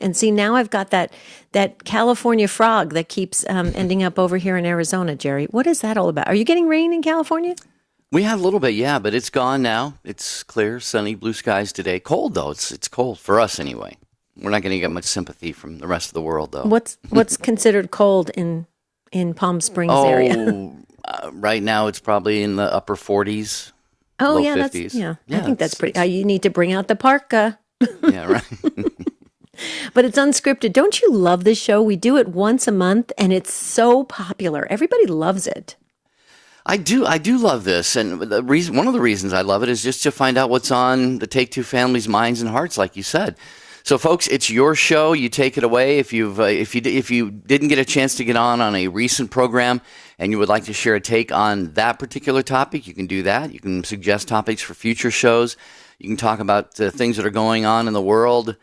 And see, now I've got that California frog that keeps ending up over here in Arizona, Jerry. What is that all about? Are you getting rain in California? We had a little bit, yeah, but it's gone now. It's clear, sunny, blue skies today. Cold though. It's cold for us anyway. We're not going to get much sympathy from the rest of the world though. What's considered cold in Palm Springs area? Right now it's probably in the upper 40s. Oh low yeah, 50s. I think that's pretty. You need to bring out the parka. Yeah, right. But it's unscripted. Don't you love this show? We do it once a month, and it's so popular. Everybody loves it. I do love this, and one of the reasons I love it is just to find out what's on the Take Two family's minds and hearts, like you said. So, folks, it's your show. You take it away. If you didn't get a chance to get on a recent program and you would like to share a take on that particular topic, you can do that. You can suggest topics for future shows. You can talk about things that are going on in the world.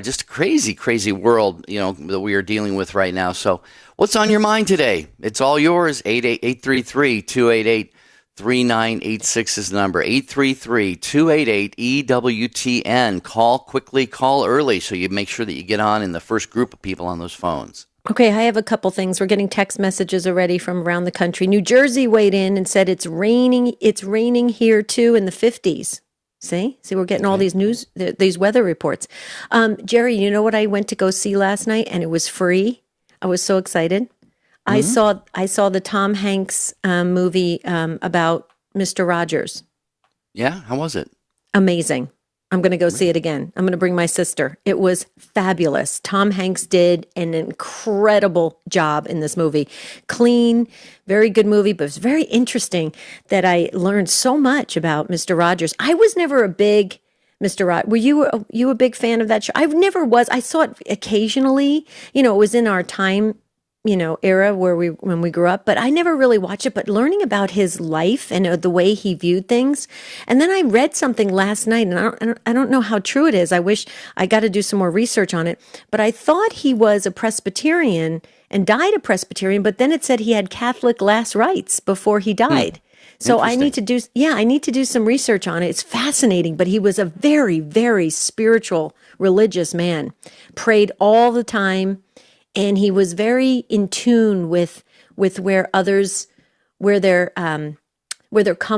Just a crazy, crazy world, that we are dealing with right now. So what's on your mind today? It's all yours. 833-288-3986 is the number. 833-288-EWTN. Call quickly, call early, so you make sure that you get on in the first group of people on those phones. Okay, I have a couple things. We're getting text messages already from around the country. New Jersey weighed in and said it's raining. It's raining here too in the 50s. See, we're getting all these these weather reports. Jerry, you know what I went to go see last night, and it was free. I was so excited. Mm-hmm. I saw the Tom Hanks movie about Mr. Rogers. Yeah, how was it? Amazing. I'm going to go see it again. I'm going to bring my sister. It was fabulous. Tom Hanks did an incredible job in this movie. Clean, very good movie, but it was very interesting that I learned so much about Mr. Rogers. I was never a big Mr. Rogers. Were you a big fan of that show? I never was. I saw it occasionally. It was in our time era when we grew up, but I never really watched it. But learning about his life and the way he viewed things, and then I read something last night, and I don't know how true it is. I wish I got to do some more research on it. But I thought he was a Presbyterian and died a Presbyterian, but then it said he had Catholic last rites before he died. So I need to do some research on it. It's fascinating, but he was a very, very spiritual, religious man. Prayed all the time. And he was very in tune with where their come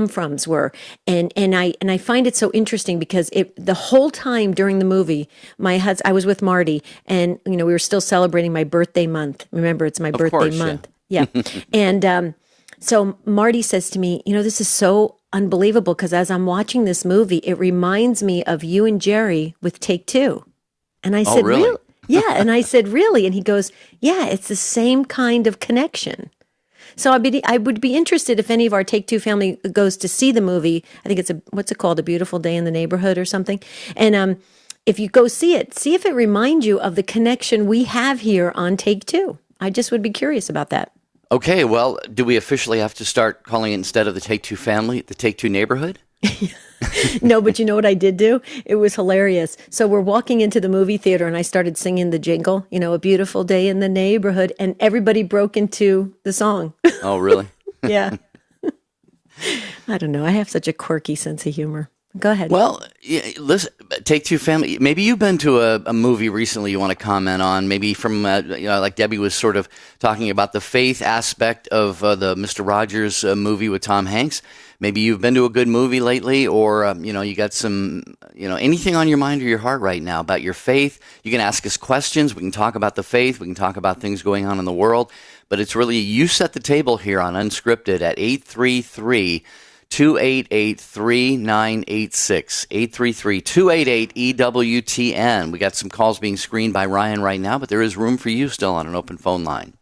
froms were, and I find it so interesting because the whole time during the movie, I was with Marty, and we were still celebrating my birthday month. Remember, it's my birthday month, yeah. And so Marty says to me, this is so unbelievable because as I'm watching this movie, it reminds me of you and Jerry with Take Two, and I said, really? Yeah. And I said, really? And he goes, yeah, it's the same kind of connection. So I would be interested if any of our Take Two family goes to see the movie. I think it's what's it called? A Beautiful Day in the Neighborhood or something. And if you go see it, see if it reminds you of the connection we have here on Take Two. I just would be curious about that. Okay. Well, do we officially have to start calling it, instead of the Take Two family, the Take Two neighborhood? No, but you know what I did do? It was hilarious. So we're walking into the movie theater and I started singing the jingle, A Beautiful Day in the Neighborhood, and everybody broke into the song. Oh, really? Yeah. I don't know. I have such a quirky sense of humor. Go ahead. Well, listen, Take Two family. Maybe you've been to a movie recently you want to comment on. Maybe from, like Debbie was sort of talking about the faith aspect of the Mr. Rogers movie with Tom Hanks. Maybe you've been to a good movie lately, or, you got some, anything on your mind or your heart right now about your faith. You can ask us questions. We can talk about the faith. We can talk about things going on in the world. But it's really, you set the table here on Unscripted at 833-288-3986. 833-288-EWTN. We got some calls being screened by Ryan right now, but there is room for you still on an open phone line.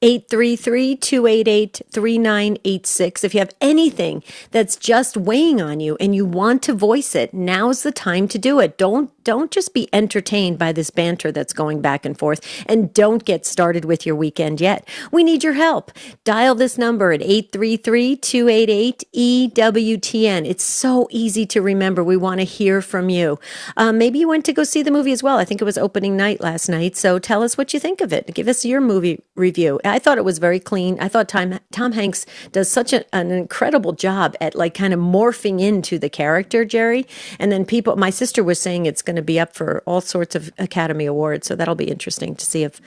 833-288-3986. If you have anything that's just weighing on you and you want to voice it, now's the time to do it. Don't just be entertained by this banter that's going back and forth, and don't get started with your weekend yet. We need your help. Dial this number at 833-288-EWTN. It's so easy to remember. We want to hear from you. Maybe you went to go see the movie as well. I think it was opening night last night. So tell us what you think of it. Give us your movie review. I thought it was very clean. I thought Tom Hanks does such an incredible job at like kind of morphing into the character, Jerry. And then my sister was saying it's going to be up for all sorts of Academy Awards. So that'll be interesting to see if,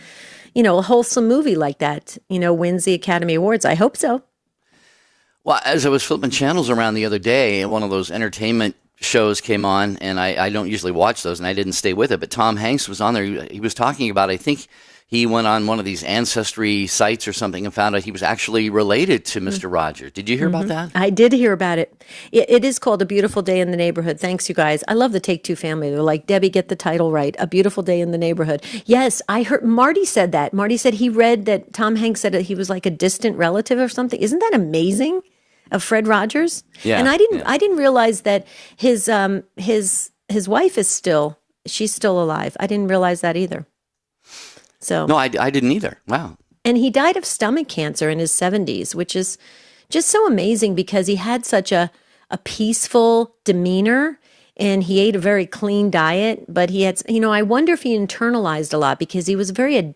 a wholesome movie like that, wins the Academy Awards. I hope so. Well, as I was flipping channels around the other day, one of those entertainment shows came on, and I don't usually watch those, and I didn't stay with it, but Tom Hanks was on there. He was talking about, I think he went on one of these ancestry sites or something and found out he was actually related to Mr. Rogers. Did you hear about that? I did hear about it. It is called A Beautiful Day in the Neighborhood. Thanks, you guys. I love the Take-Two family. They're like, Debbie, get the title right. A Beautiful Day in the Neighborhood. Yes, I heard Marty said that. Marty said he read that Tom Hanks said that he was like a distant relative or something. Isn't that amazing? Of Fred Rogers? Yeah. And I didn't realize that his wife is she's still alive. I didn't realize that either. So no, I didn't either. Wow. And he died of stomach cancer in his 70s, which is just so amazing because he had such a peaceful demeanor and he ate a very clean diet, but he had, I wonder if he internalized a lot because he was very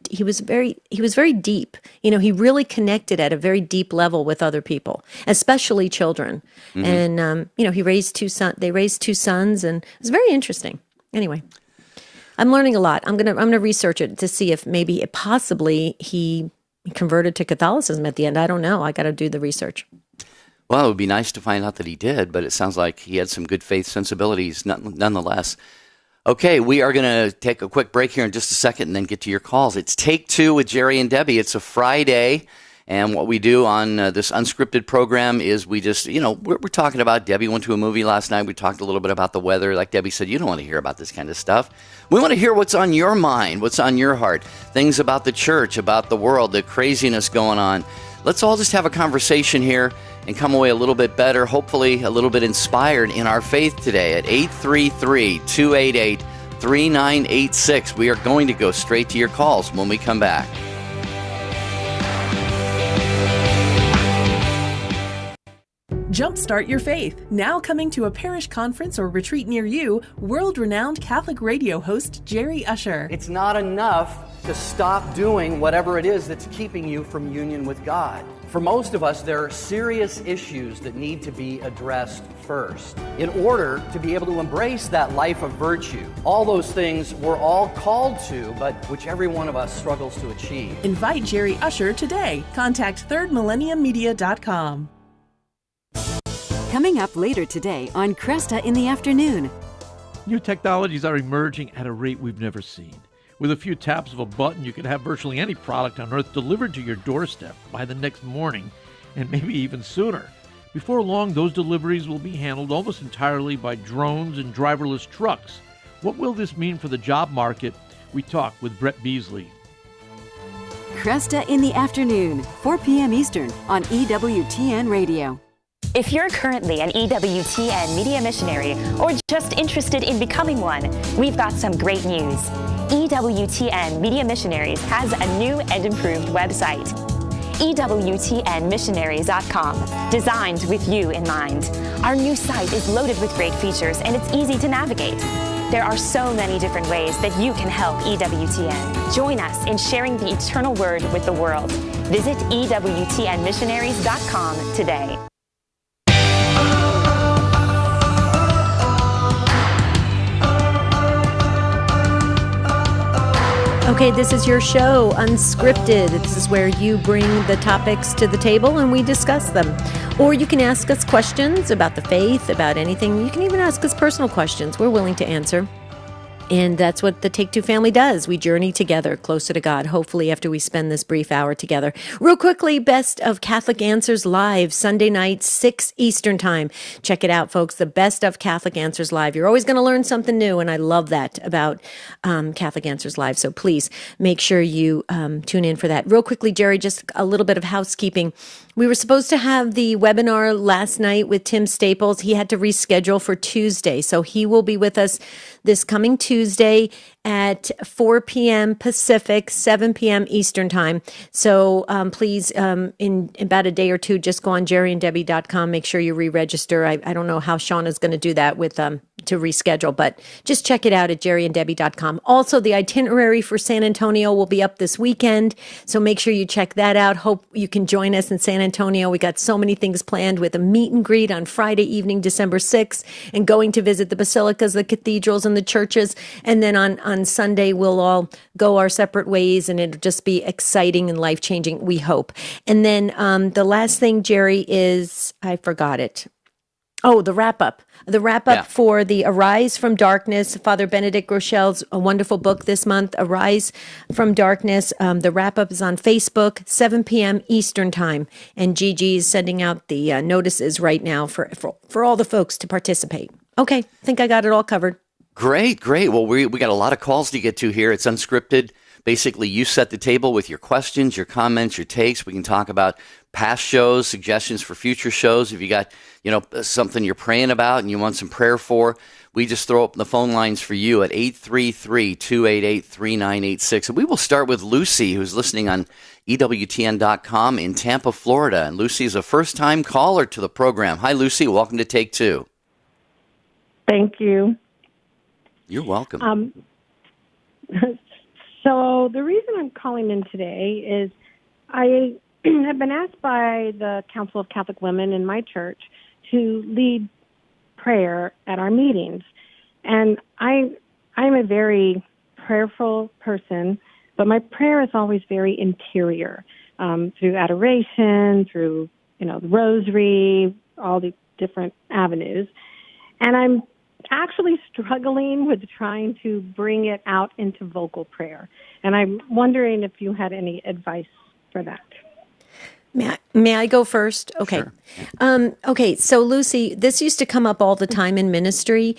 deep. He really connected at a very deep level with other people, especially children. Mm-hmm. And, he raised they raised two sons and it was very interesting. Anyway. I'm learning a lot. I'm gonna research it to see if maybe possibly he converted to Catholicism at the end. I don't know. I got to do the research. Well, it would be nice to find out that he did, but it sounds like he had some good faith sensibilities nonetheless. Okay, we are going to take a quick break here in just a second and then get to your calls. It's Take Two with Jerry and Debbie. It's a Friday. And what we do on this unscripted program is we just, we're talking about Debbie went to a movie last night. We talked a little bit about the weather. Like Debbie said, you don't want to hear about this kind of stuff. We want to hear what's on your mind, what's on your heart, things about the church, about the world, the craziness going on. Let's all just have a conversation here and come away a little bit better, hopefully a little bit inspired in our faith today at 833-288-3986. We are going to go straight to your calls when we come back. Jumpstart your faith. Now coming to a parish conference or retreat near you, world-renowned Catholic radio host Jerry Usher. It's not enough to stop doing whatever it is that's keeping you from union with God. For most of us, there are serious issues that need to be addressed first in order to be able to embrace that life of virtue. All those things we're all called to, but which every one of us struggles to achieve. Invite Jerry Usher today. Contact thirdmillenniummedia.com. Coming up later today on Cresta in the Afternoon. New technologies are emerging at a rate we've never seen. With a few taps of a button, you can have virtually any product on Earth delivered to your doorstep by the next morning, and maybe even sooner. Before long, those deliveries will be handled almost entirely by drones and driverless trucks. What will this mean for the job market? We talk with Brett Beasley. Cresta in the Afternoon, 4 p.m. Eastern on EWTN Radio. If you're currently an EWTN media missionary or just interested in becoming one, we've got some great news. EWTN Media Missionaries has a new and improved website. EWTNmissionaries.com, designed with you in mind. Our new site is loaded with great features and it's easy to navigate. There are so many different ways that you can help EWTN. Join us in sharing the eternal word with the world. Visit EWTNmissionaries.com today. Okay, this is your show, Unscripted. This is where you bring the topics to the table and we discuss them. Or you can ask us questions about the faith, about anything. You can even ask us personal questions. We're willing to answer. And that's what the Take Two family does. We journey together closer to God, hopefully after we spend this brief hour together. Real quickly, Best of Catholic Answers Live, Sunday night, 6 Eastern Time. Check it out, folks, the Best of Catholic Answers Live. You're always going to learn something new, and I love that about Catholic Answers Live. So please make sure you tune in for that. Real quickly, Jerry, just a little bit of housekeeping. We were supposed to have the webinar last night with Tim Staples. He had to reschedule for Tuesday, so he will be with us this coming Tuesday at 4 p.m. Pacific, 7 p.m. Eastern Time. So please, in about a day or two, just go on jerryanddebbie.com. Make sure you re-register. I don't know how Sean is going to do that with to reschedule, but just check it out at jerryanddebbie.com. Also, the itinerary for San Antonio will be up this weekend, so make sure you check that out. Hope you can join us in San Antonio. We got so many things planned with a meet and greet on Friday evening, December 6th, and going to visit the basilicas, the cathedrals, and the churches. And then on Sunday, we'll all go our separate ways, and it'll just be exciting and life-changing, we hope. And then the last thing, Jerry, is I forgot it. Oh, the wrap-up. The wrap-up for the Arise from Darkness, Father Benedict Rochelle's a wonderful book this month, Arise from Darkness. The wrap-up is on Facebook, 7 p.m. Eastern Time. And Gigi is sending out the notices right now for all the folks to participate. Okay, I think I got it all covered. Great. Well, we got a lot of calls to get to here. It's Unscripted. Basically, you set the table with your questions, your comments, your takes. We can talk about past shows, suggestions for future shows. If you got, something you're praying about and you want some prayer for, we just throw up the phone lines for you at 833-288-3986. And we will start with Lucy, who's listening on EWTN.com in Tampa, Florida. And Lucy is a first-time caller to the program. Hi, Lucy. Welcome to Take Two. Thank you. You're welcome. So the reason I'm calling in today is I have been asked by the Council of Catholic Women in my church to lead prayer at our meetings. And I'm a very prayerful person, but my prayer is always very interior, through adoration, through, the rosary, all the different avenues. And I'm actually struggling with trying to bring it out into vocal prayer. And I'm wondering if you had any advice for that. May I go first? Okay. Sure. Okay. So Lucy, this used to come up all the time in ministry.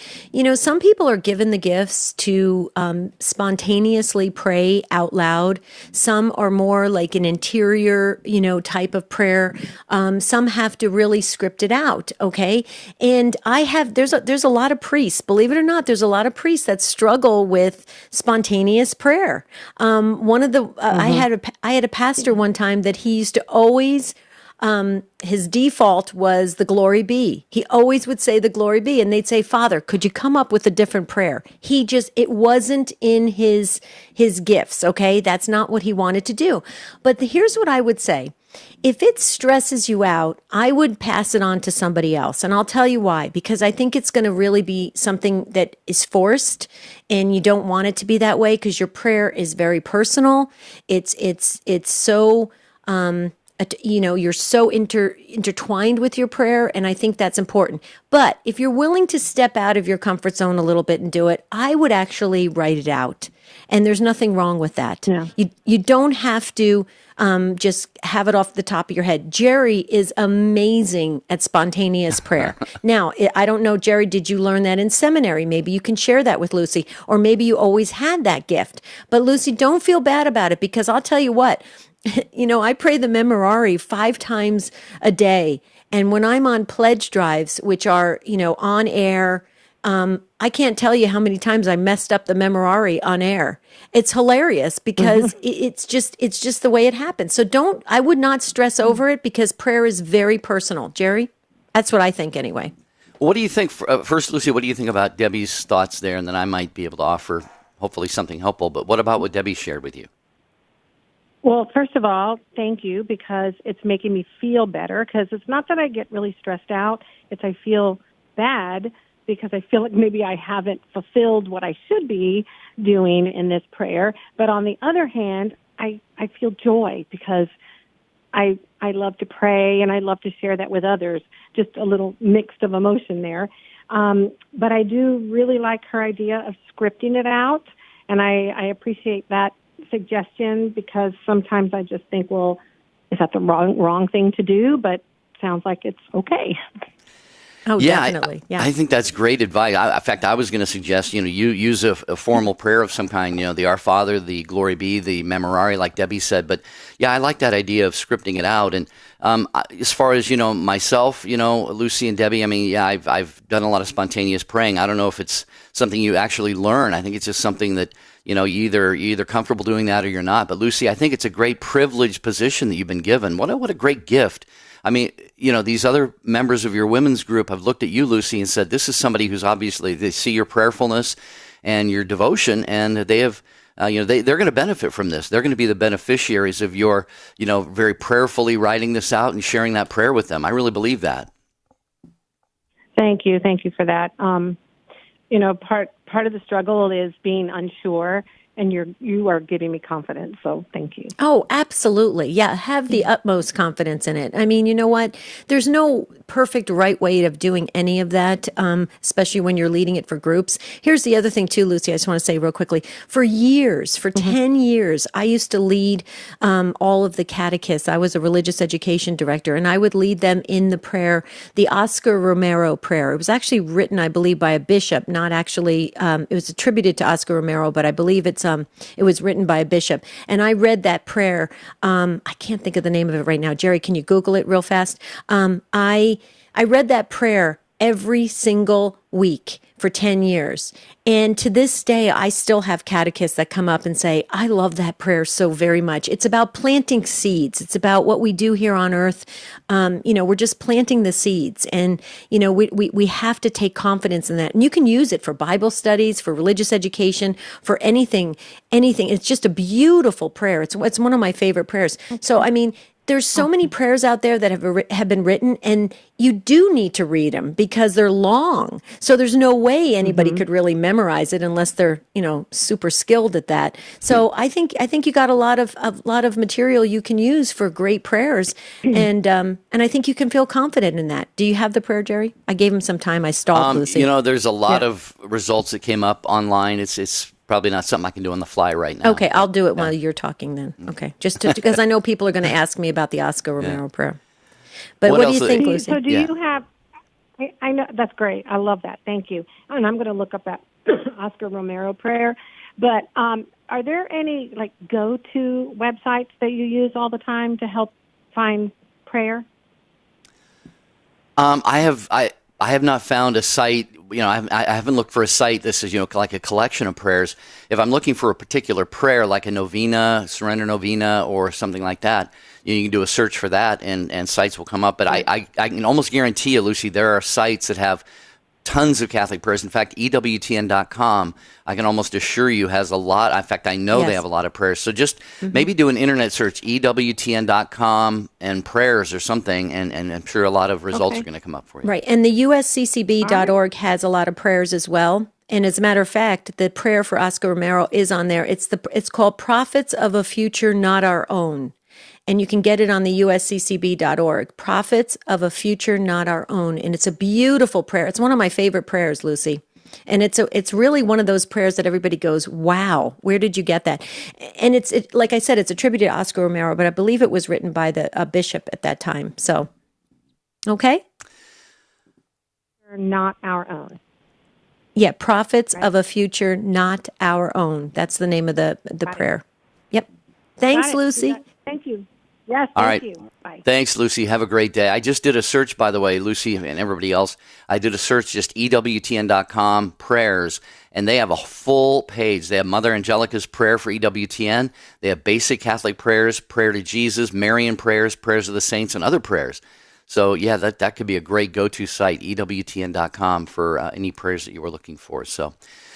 Some people are given the gifts to spontaneously pray out loud. Some are more like an interior, type of prayer. Some have to really script it out. Okay. And there's a lot of priests, believe it or not, there's a lot of priests that struggle with spontaneous prayer. I had a pastor one time that he used to always his default was the glory be. He always would say the glory be, and they'd say, Father, could you come up with a different prayer? It wasn't in his gifts, okay? That's not what he wanted to do. But here's what I would say. If it stresses you out, I would pass it on to somebody else. And I'll tell you why, because I think it's going to really be something that is forced and you don't want it to be that way because your prayer is very personal. It's so, you're so intertwined with your prayer, and I think that's important. But if you're willing to step out of your comfort zone a little bit and do it, I would actually write it out. And there's nothing wrong with that. Yeah. You don't have to just have it off the top of your head. Jerry is amazing at spontaneous prayer. Now, I don't know, Jerry, did you learn that in seminary? Maybe you can share that with Lucy, or maybe you always had that gift. But Lucy, don't feel bad about it, because I'll tell you what, I pray the Memorare 5 times a day. And when I'm on pledge drives, which are, on air, I can't tell you how many times I messed up the Memorare on air. It's hilarious because it's just the way it happens. So I would not stress over it, because prayer is very personal. Jerry? That's what I think anyway. What do you think, first, Lucy, what do you think about Debbie's thoughts there? And then I might be able to offer, hopefully, something helpful. But what about what Debbie shared with you? Well, first of all, thank you, because it's making me feel better, because it's not that I get really stressed out. It's I feel bad because I feel like maybe I haven't fulfilled what I should be doing in this prayer. But on the other hand, I feel joy because I love to pray and I love to share that with others, just a little mixed of emotion there. But I do really like her idea of scripting it out, and I appreciate that suggestion, because sometimes I just think, well, is that the wrong thing to do? But sounds like it's okay. Oh, yeah, definitely. Yeah, I think that's great advice. In fact, I was going to suggest, you use a formal prayer of some kind, the Our Father, the Glory Be, the Memorare, like Debbie said. But yeah, I like that idea of scripting it out. And as far as, myself, Lucy and Debbie, I've done a lot of spontaneous praying. I don't know if it's something you actually learn. I think it's just something that you're either comfortable doing that or you're not. But Lucy, I think it's a great privileged position that you've been given. What a great gift. I mean, these other members of your women's group have looked at you, Lucy, and said, this is somebody who's obviously, they see your prayerfulness and your devotion, and they have, they're going to benefit from this. They're going to be the beneficiaries of your, very prayerfully writing this out and sharing that prayer with them. I really believe that. Thank you for that. Part of the struggle is being unsure, and you are giving me confidence. So thank you. Oh, absolutely. Yeah, have the utmost confidence in it. I mean, you know what? There's no perfect right way of doing any of that, especially when you're leading it for groups. Here's the other thing too, Lucy, I just want to say real quickly. For 10 years, I used to lead all of the catechists. I was a religious education director, and I would lead them in the prayer, the Oscar Romero prayer. It was actually written, I believe, by a bishop, not actually, it was attributed to Oscar Romero, but I believe it was written by a bishop. And I read that prayer. I can't think of the name of it right now. Jerry, can you Google it real fast? I read that prayer every single week for 10 years. And to this day, I still have catechists that come up and say, I love that prayer so very much. It's about planting seeds. It's about what we do here on earth. We're just planting the seeds. And, we have to take confidence in that. And you can use it for Bible studies, for religious education, for anything. It's just a beautiful prayer. It's one of my favorite prayers. So, I mean, there's so many prayers out there that have been written, and you do need to read them because they're long. So there's no way anybody could really memorize it unless they're, super skilled at that. So I think you got a lot of material you can use for great prayers, and I think you can feel confident in that. Do you have the prayer, Jerry? I gave him some time. I stalled, Lucy. There's a lot of results that came up online. It's probably not something I can do on the fly right now. Okay, I'll do it while you're talking then. Okay, just because I know people are going to ask me about the Oscar Romero prayer. But what do you think, Lucy? So do you have, I know, that's great. I love that. Thank you. And I'm going to look up that Oscar Romero prayer. But are there any, go-to websites that you use all the time to help find prayer? I have not found a site. I haven't looked for a site. This is, like a collection of prayers. If I'm looking for a particular prayer, like a novena, surrender novena, or something like that, you can do a search for that, and sites will come up. But I can almost guarantee you, Lucy, there are sites that have tons of Catholic prayers. In fact, EWTN.com, I can almost assure you, has a lot. In fact, I know they have a lot of prayers. So just maybe do an internet search, EWTN.com and prayers or something, and I'm sure a lot of results are going to come up for you. Right. And the USCCB.org has a lot of prayers as well. And as a matter of fact, the prayer for Oscar Romero is on there. It's called Prophets of a Future Not Our Own. And you can get it on the USCCB.org, Prophets of a Future Not Our Own. And it's a beautiful prayer. It's one of my favorite prayers, Lucy. And it's really one of those prayers that everybody goes, wow, where did you get that? And it's like I said, it's attributed to Oscar Romero, but I believe it was written by a bishop at that time. So, okay? Not our own. Yeah, Prophets of a Future Not Our Own. That's the name of the prayer. Yep. Thanks, Lucy. Thank you. Yes, All right. thank you. Bye. Thanks, Lucy. Have a great day. I just did a search, by the way, Lucy and everybody else. I did a search, just EWTN.com prayers, and they have a full page. They have Mother Angelica's prayer for EWTN. They have basic Catholic prayers, prayer to Jesus, Marian prayers, prayers of the saints, and other prayers. So, yeah, that could be a great go-to site, EWTN.com, for any prayers that you were looking for. So,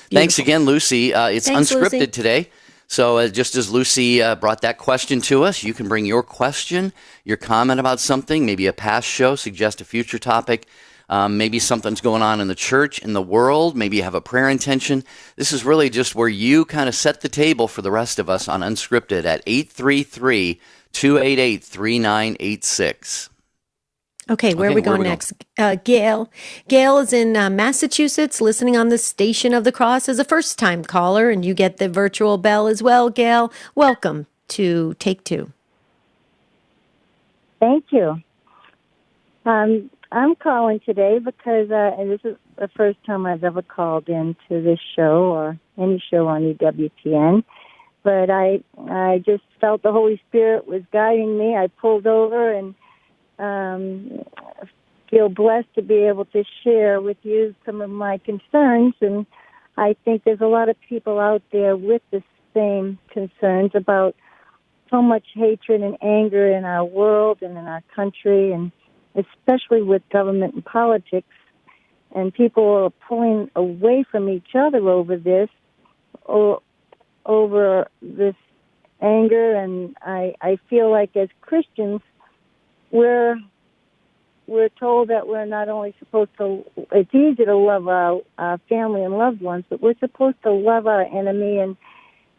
thanks again, Lucy. It's Thanks, Unscripted Lucy. today. So just as Lucy brought that question to us, you can bring your question, your comment about something, maybe a past show, suggest a future topic, maybe something's going on in the church, in the world, maybe you have a prayer intention. This is really just where you kind of set the table for the rest of us on Unscripted at 833-288-3986. Okay, where are we going next? Gail. Gail is in Massachusetts, listening on the Station of the Cross as a first-time caller, and you get the virtual bell as well, Gail. Welcome to Take Two. Thank you. I'm calling today because this is the first time I've ever called into this show or any show on EWTN. But I just felt the Holy Spirit was guiding me. I pulled over and feel blessed to be able to share with you some of my concerns. And I think there's a lot of people out there with the same concerns about so much hatred and anger in our world and in our country, and especially with government and politics. And people are pulling away from each other over this, over this anger. And I feel like as Christians, we're told that we're not only supposed to, it's easy to love our family and loved ones, but we're supposed to love our enemy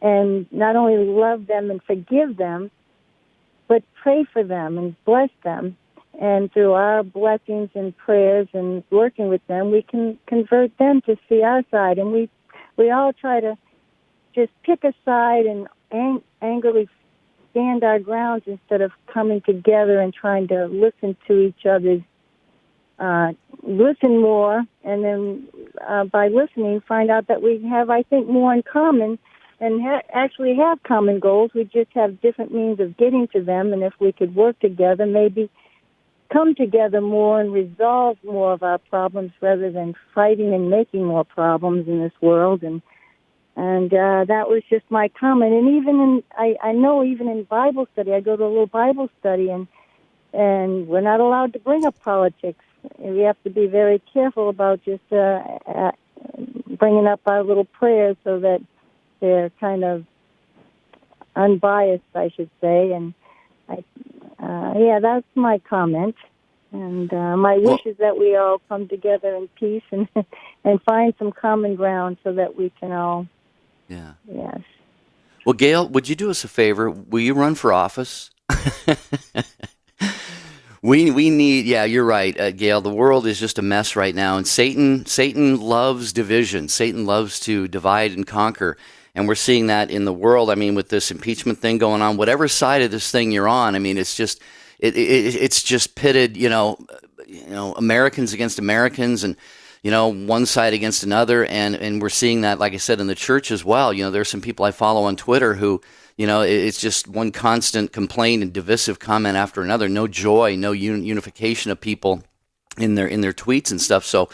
and not only love them and forgive them, but pray for them and bless them. And through our blessings and prayers and working with them, we can convert them to see our side. And we all try to just pick a side and angrily stand our grounds instead of coming together and trying to listen to each other's, listen more, and then by listening, find out that we have, I think, more in common and actually have common goals. We just have different means of getting to them, and if we could work together, maybe come together more and resolve more of our problems rather than fighting and making more problems in this world. And that was just my comment. And even I know even in Bible study, I go to a little Bible study, and we're not allowed to bring up politics. We have to be very careful about just bringing up our little prayers so that they're kind of unbiased, I should say. And that's my comment. And my wish is that we all come together in peace and find some common ground so that we can all. Yeah. Yes. Well, Gail, would you do us a favor? Will you run for office? We need, yeah, you're right, Gail. The world is just a mess right now, and Satan loves division. Satan loves to divide and conquer, and we're seeing that in the world. I mean, with this impeachment thing going on, whatever side of this thing you're on, I mean, it's just it's just pitted, Americans against Americans, and one side against another, and we're seeing that, like I said, in the church as well. There's some people I follow on Twitter who, it's just one constant complaint and divisive comment after another. No joy, no unification of people in their tweets and stuff. So,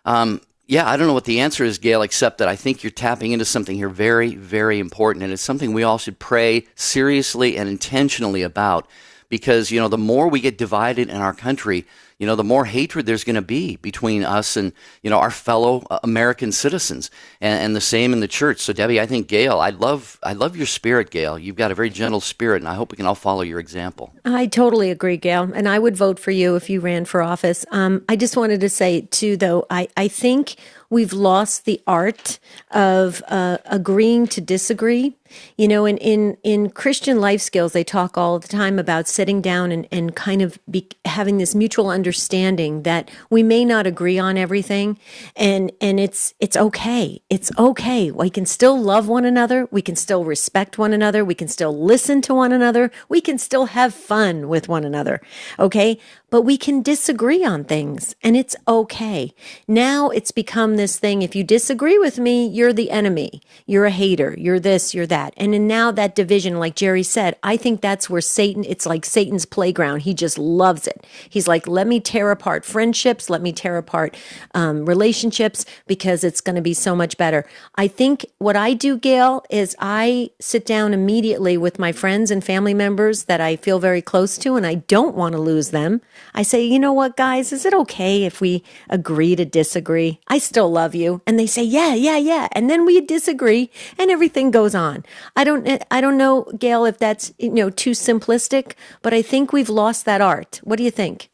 I don't know what the answer is, Gail, except that I think you're tapping into something here very, very important, and it's something we all should pray seriously and intentionally about. Because, the more we get divided in our country, the more hatred there's going to be between us and, our fellow American citizens, and the same in the church. So, Debbie, I think, Gail, I love your spirit, Gail. You've got a very gentle spirit, and I hope we can all follow your example. I totally agree, Gail, and I would vote for you if you ran for office. I just wanted to say, too, though, I think we've lost the art of agreeing to disagree. In Christian life skills, they talk all the time about sitting down and kind of having this mutual understanding that we may not agree on everything, and it's okay. It's okay. We can still love one another. We can still respect one another. We can still listen to one another. We can still have fun with one another. Okay? But we can disagree on things, and it's okay. Now it's become this thing, if you disagree with me, you're the enemy. You're a hater. You're this, you're that. And now that division, like Jerry said, I think that's where it's like Satan's playground. He just loves it. He's like, let me tear apart friendships. Let me tear apart relationships, because it's going to be so much better. I think what I do, Gail, is I sit down immediately with my friends and family members that I feel very close to, and I don't want to lose them. I say, you know what, guys, is it okay if we agree to disagree? I still love you. And they say, yeah. And then we disagree and everything goes on. I don't know, Gail, if that's, too simplistic, but I think we've lost that art. What do you think?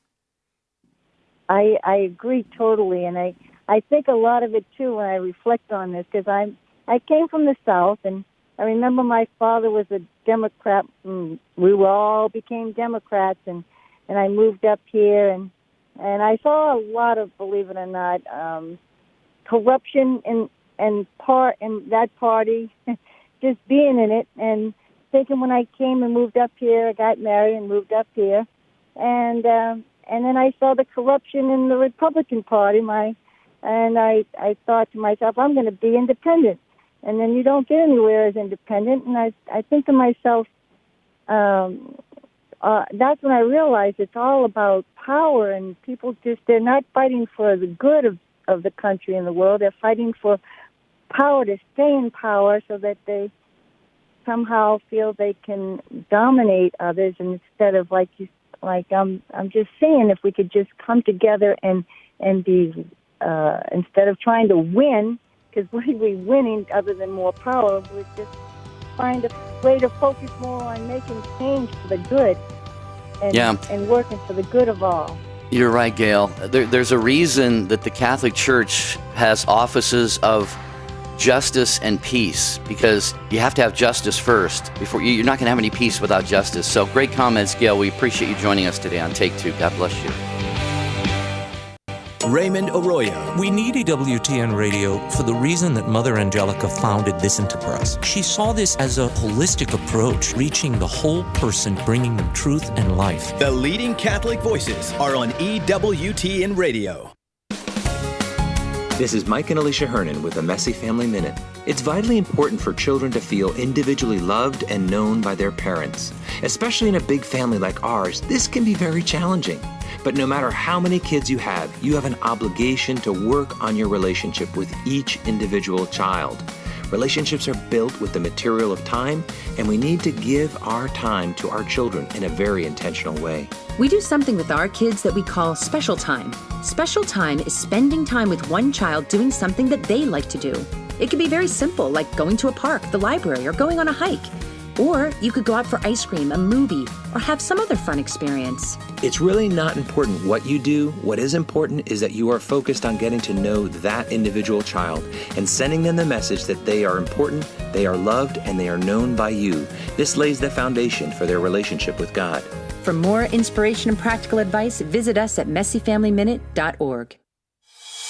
I agree totally. And I think a lot of it, too, when I reflect on this, because I came from the South, and I remember my father was a Democrat. And we all became Democrats, and I moved up here, and I saw a lot of, believe it or not, corruption in that party, just being in it, and thinking when I came and moved up here, I got married and moved up here, and then I saw the corruption in the Republican Party, and I thought to myself, I'm going to be independent, and then you don't get anywhere as independent, and I think to myself, that's when I realized it's all about power, and people they're not fighting for the good of the country and the world. They're fighting for power to stay in power so that they somehow feel they can dominate others, and instead of I'm just saying, if we could just come together and be instead of trying to win, because what are we winning other than more power? We're just find a way to focus more on making change for the good and working for the good of all. You're right, Gail. There's a reason that the Catholic Church has offices of justice and peace, because you have to have justice first. You're not going to have any peace without justice. So great comments, Gail. We appreciate you joining us today on Take Two. God bless you. Raymond Arroyo. We need EWTN Radio for the reason that Mother Angelica founded this enterprise. She saw this as a holistic approach, reaching the whole person, bringing them truth and life. The leading Catholic voices are on EWTN Radio. This is Mike and Alicia Hernan with a Messy Family Minute. It's vitally important for children to feel individually loved and known by their parents. Especially in a big family like ours, this can be very challenging. But no matter how many kids you have an obligation to work on your relationship with each individual child. Relationships are built with the material of time, and we need to give our time to our children in a very intentional way. We do something with our kids that we call special time. Special time is spending time with one child doing something that they like to do. It can be very simple, like going to a park, the library, or going on a hike. Or you could go out for ice cream, a movie, or have some other fun experience. It's really not important what you do. What is important is that you are focused on getting to know that individual child and sending them the message that they are important, they are loved, and they are known by you. This lays the foundation for their relationship with God. For more inspiration and practical advice, visit us at messyfamilyminute.org.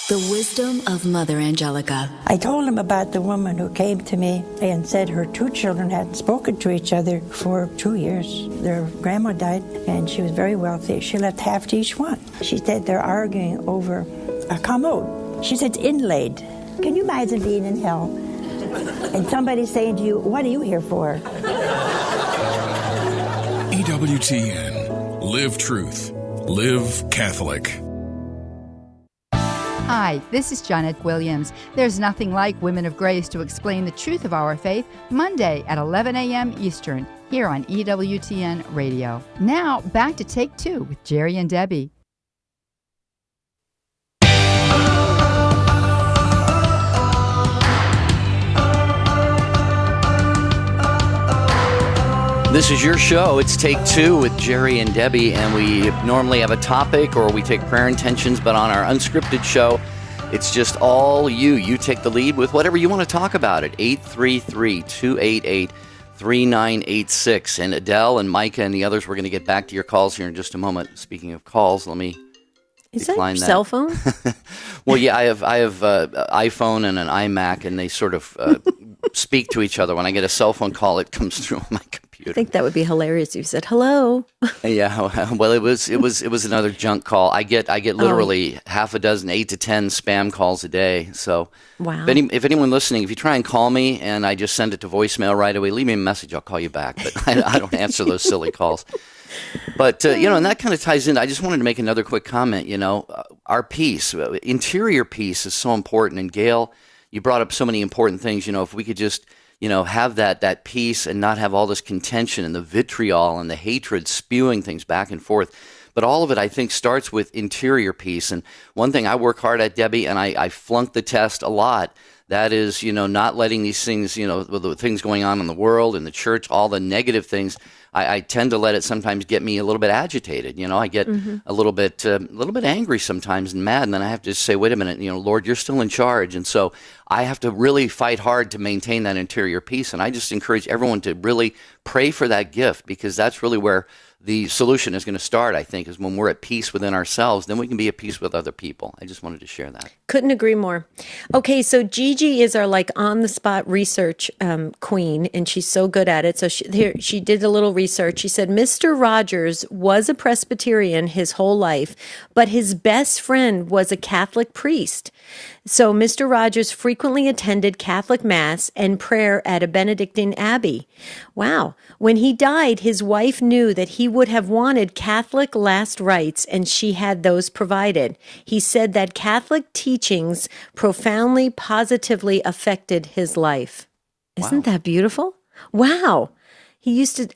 The wisdom of Mother Angelica. I told him about the woman who came to me and said her two children hadn't spoken to each other for 2 years. Their grandma died, and she was very wealthy. She left half to each one. She said they're arguing over a commode. She said it's inlaid. Can you imagine being in hell and somebody saying to you, "What are you here for?" EWTN. Live truth. Live Catholic. Hi, this is Janet Williams. There's nothing like Women of Grace to explain the truth of our faith, Monday at 11 a.m. Eastern, here on EWTN Radio. Now, back to Take Two with Jerry and Debbie. This is your show. It's Take Two with Jerry and Debbie, and we normally have a topic or we take prayer intentions, but on our unscripted show, it's just all you. You take the lead with whatever you want to talk about it. 833-288-3986. And Adele and Micah and the others, we're going to get back to your calls here in just a moment. Speaking of calls, let me decline that your cell phone? Well, yeah, I have iPhone and an iMac, and they sort of speak to each other. When I get a cell phone call, it comes through on my computer. I think that would be hilarious if you said hello. Yeah, well, it was another junk call. I get literally half a dozen, 8 to 10 spam calls a day. So, wow. If anyone listening, if you try and call me and I just send it to voicemail right away, leave me a message. I'll call you back. But I don't answer those silly calls. But and that kind of ties in. I just wanted to make another quick comment. Our peace, interior peace, is so important. And Gail, you brought up so many important things. If we could just have that peace and not have all this contention and the vitriol and the hatred spewing things back and forth. But all of it, I think, starts with interior peace. And one thing I work hard at, Debbie, and I flunk the test a lot, that is, not letting these things, the things going on in the world, in the church, all the negative things, I tend to let it sometimes get me a little bit agitated. I get a little bit angry sometimes and mad, and then I have to just say, wait a minute, Lord, you're still in charge. And so I have to really fight hard to maintain that interior peace. And I just encourage everyone to really pray for that gift, because that's really where the solution is going to start, I think, is when we're at peace within ourselves, then we can be at peace with other people. I just wanted to share that. Couldn't agree more. Okay, so Gigi is our on-the-spot research queen, and she's so good at it. So she did a little research research. He said Mr. Rogers was a Presbyterian his whole life, but his best friend was a Catholic priest. So Mr. Rogers frequently attended Catholic Mass and prayer at a Benedictine abbey. Wow. When he died, his wife knew that he would have wanted Catholic last rites, and she had those provided. He said that Catholic teachings profoundly, positively affected his life. Isn't that beautiful? Wow.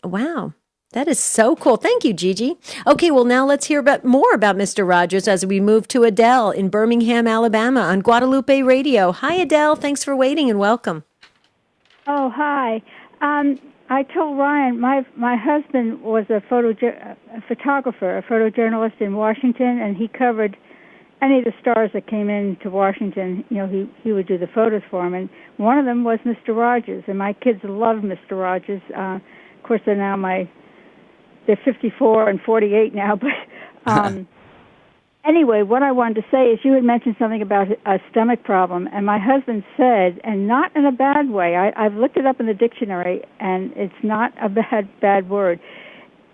Wow. That is so cool. Thank you, Gigi. Okay, well, now let's hear more about Mr. Rogers as we move to Adele in Birmingham, Alabama on Guadalupe Radio. Hi, Adele. Thanks for waiting and welcome. Oh, hi. I told Ryan my husband was a photographer, a photojournalist in Washington, and he covered any of the stars that came into Washington. You know, he would do the photos for him, and one of them was Mr. Rogers, and my kids loved Mr. Rogers. Of course, they're 54 and 48 now, but anyway, what I wanted to say is you had mentioned something about a stomach problem, and my husband said, and not in a bad way, I've looked it up in the dictionary, and it's not a bad word.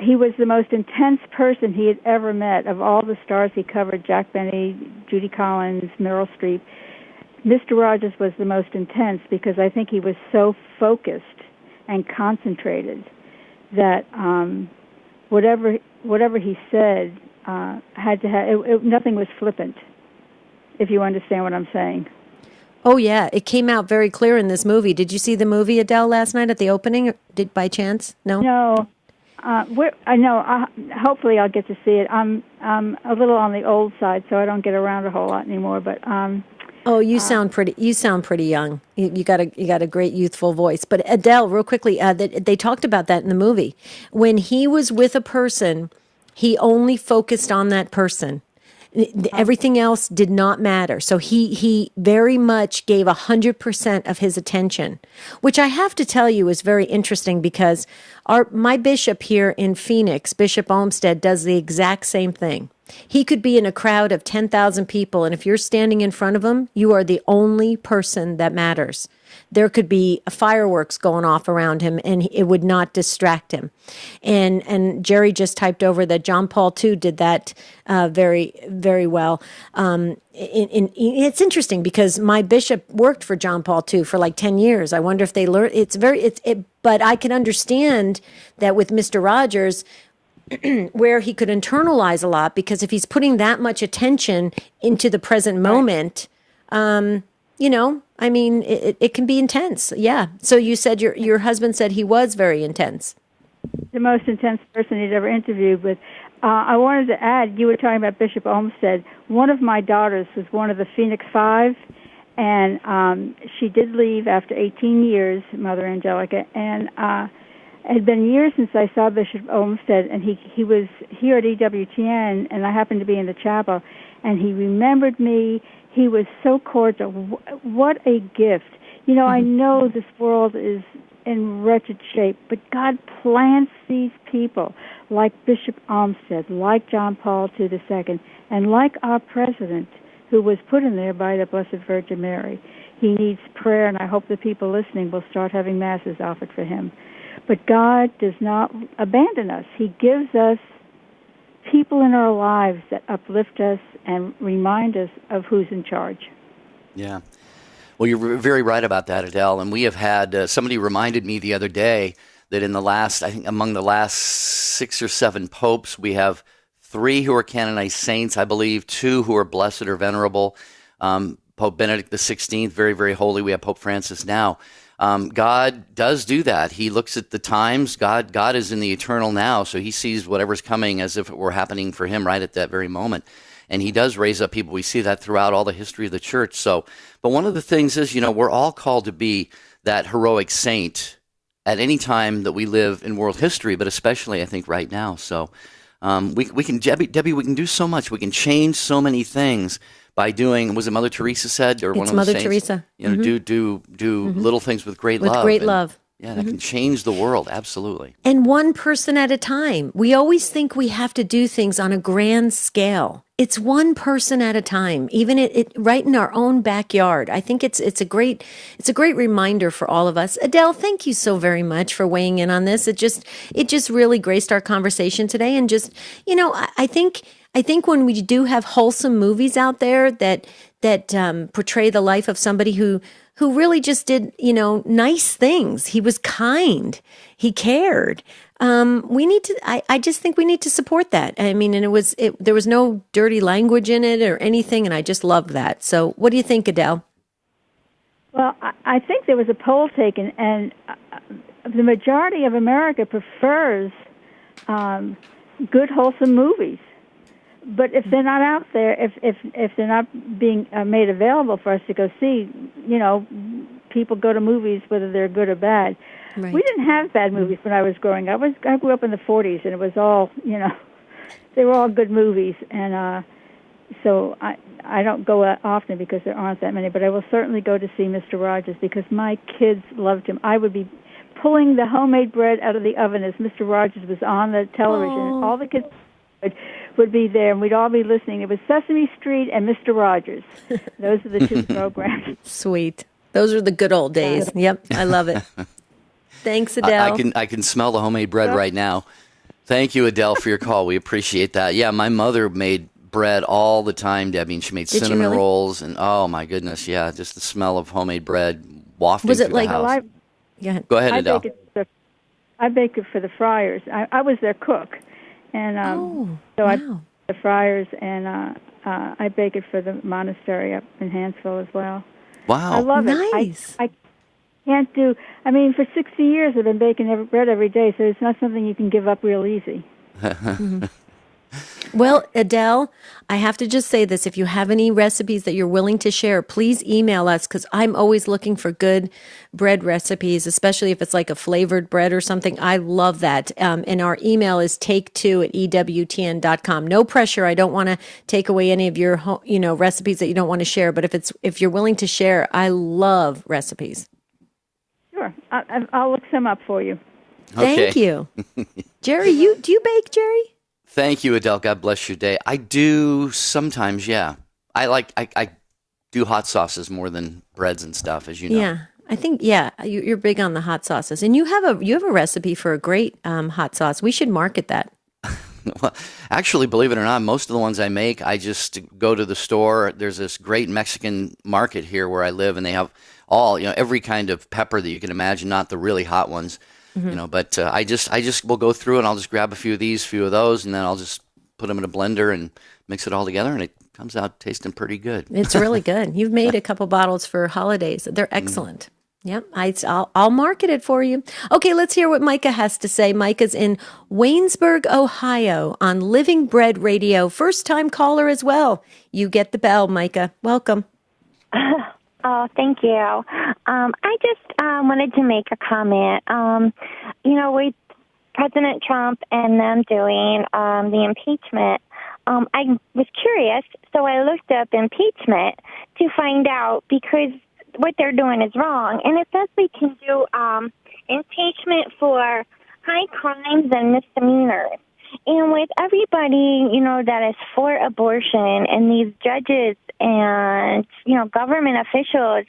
He was the most intense person he had ever met. Of all the stars he covered, Jack Benny, Judy Collins, Meryl Streep, Mr. Rogers was the most intense because I think he was so focused and concentrated that whatever he said had to have nothing was flippant, if you understand what I'm saying. Oh yeah, it came out very clear in this movie. Did you see the movie, Adele, last night at the opening? Did by chance? No. No. I know. Hopefully, I'll get to see it. I'm a little on the old side, so I don't get around a whole lot anymore. But oh, you sound pretty. You sound pretty young. You got a great youthful voice. But Adele, real quickly, they talked about that in the movie. When he was with a person, he only focused on that person. Everything else did not matter. So he very much gave 100% of his attention, which I have to tell you is very interesting because my bishop here in Phoenix, Bishop Olmsted, does the exact same thing. He could be in a crowd of 10,000 people, and if you're standing in front of him, you are the only person that matters. There could be fireworks going off around him, and it would not distract him. And Jerry just typed over that John Paul II did that very, very well. It's interesting because my bishop worked for John Paul II for like 10 years. I wonder if they learned. But I can understand that with Mr. Rogers, where he could internalize a lot, because if he's putting that much attention into the present moment, I mean, it can be intense. Yeah. So you said your husband said he was very intense. The most intense person he'd ever interviewed with. I wanted to add, you were talking about Bishop Olmsted. One of my daughters was one of the Phoenix Five, and she did leave after 18 years, Mother Angelica, and it had been years since I saw Bishop Olmsted, and he was here at EWTN, and I happened to be in the chapel, and he remembered me. He was so cordial. What a gift. You know, I know this world is in wretched shape, but God plants these people like Bishop Olmsted, like John Paul II, and like our president, who was put in there by the Blessed Virgin Mary. He needs prayer, and I hope the people listening will start having masses offered for him. But God does not abandon us. He gives us people in our lives that uplift us and remind us of who's in charge. Yeah. Well, you're very right about that, Adele. And we have had, somebody reminded me the other day that among the last 6 or 7 popes, we have 3 who are canonized saints, I believe, 2 who are blessed or venerable. Pope Benedict XVI, very, very holy. We have Pope Francis now. God does do that. He looks at the times. God is in the eternal now, so he sees whatever's coming as if it were happening for him right at that very moment. And he does raise up people. We see that throughout all the history of the church. So, but one of the things is, we're all called to be that heroic saint at any time that we live in world history, but especially, I think, right now. So we can, Debbie, we can do so much. We can change so many things by doing, was it Mother Teresa said, or one of the Mother saints? Teresa. Do little things with great love. With great love. Yeah, that can change the world, absolutely. And one person at a time. We always think we have to do things on a grand scale. it's one person at a time, even it right in our own backyard. I think it's a great reminder for all of us. Adele, thank you so very much for weighing in on this. It just really graced our conversation today, and just, I think when we do have wholesome movies out there that portray the life of somebody who really just did, nice things. He was kind. He cared. I just think we need to support that. I mean, and there was no dirty language in it or anything, and I just loved that. So what do you think, Adele? Well, I think there was a poll taken, and the majority of America prefers good, wholesome movies. But if they're not out there, if they're not being made available for us to go see, people go to movies whether they're good or bad. Right. We didn't have bad movies when I was growing up. I grew up in the 40s, and it was all, they were all good movies. And so I don't go often because there aren't that many, but I will certainly go to see Mr. Rogers because my kids loved him. I would be pulling the homemade bread out of the oven as Mr. Rogers was on the television. And all the kids would be there, and we'd all be listening. It was Sesame Street and Mr. Rogers. Those are the two programs. Sweet. Those are the good old days. Yep, I love it. Thanks, Adele. I can smell the homemade bread right now. Thank you, Adele, for your call. We appreciate that. Yeah, my mother made bread all the time, Debbie, and she made cinnamon rolls, and oh my goodness, yeah, just the smell of homemade bread wafting through the house. Go ahead, Adele. I bake it for the Friars. I was their cook, and I the Friars, and I bake it for the monastery up in Hansville as well. Wow, I love it. Nice. I can't do. I mean, for 60 years I've been baking bread every day, so it's not something you can give up real easy. Well, Adele, I have to just say this. If you have any recipes that you're willing to share, please email us, because I'm always looking for good bread recipes, especially if it's like a flavored bread or something. I love that. And our email is take2@ewtn.com. No pressure. I don't want to take away any of your recipes that you don't want to share. But if you're willing to share, I love recipes. Sure. I'll look some up for you. Thank you. Jerry, do you bake, Jerry? Thank you, Adele. God bless your day. I do sometimes, yeah. I do hot sauces more than breads and stuff, as you know. Yeah, I think you're big on the hot sauces, and you have a recipe for a great hot sauce. We should market that. Well, actually, believe it or not, most of the ones I make, I just go to the store. There's this great Mexican market here where I live, and they have every kind of pepper that you can imagine, not the really hot ones. But I just will go through and I'll just grab a few of these, few of those, and then I'll just put them in a blender and mix it all together, and it comes out tasting pretty good. It's really good. You've made a couple bottles for holidays. They're excellent. Yep, I'll market it for you. Okay, let's hear what Micah has to say. Micah's in Waynesburg, Ohio, on Living Bread Radio. First-time caller as well. You get the bell, Micah. Welcome. Oh, thank you. I just wanted to make a comment. With President Trump and them doing the impeachment, I was curious, so I looked up impeachment to find out, because what they're doing is wrong. And it says we can do impeachment for high crimes and misdemeanors. And with everybody, that is for abortion, and these judges and, government officials,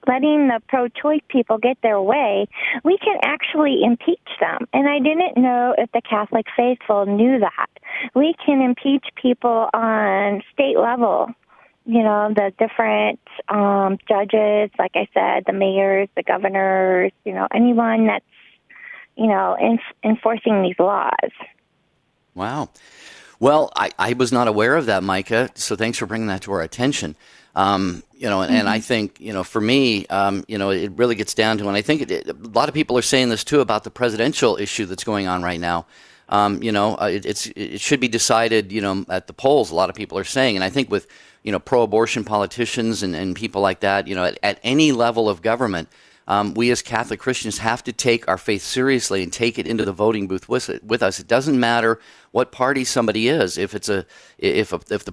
letting the pro-choice people get their way, we can actually impeach them. And I didn't know if the Catholic faithful knew that. We can impeach people on state level, the different judges, like I said, the mayors, the governors, anyone that's, enforcing these laws. Wow. Well, I was not aware of that, Micah, so thanks for bringing that to our attention. And I think, for me, it really gets down to, and I think a lot of people are saying this too about the presidential issue that's going on right now. It should be decided, at the polls, a lot of people are saying, and I think with, pro-abortion politicians and people like that, at any level of government, we as Catholic Christians have to take our faith seriously and take it into the voting booth with us. It doesn't matter what party somebody is. If the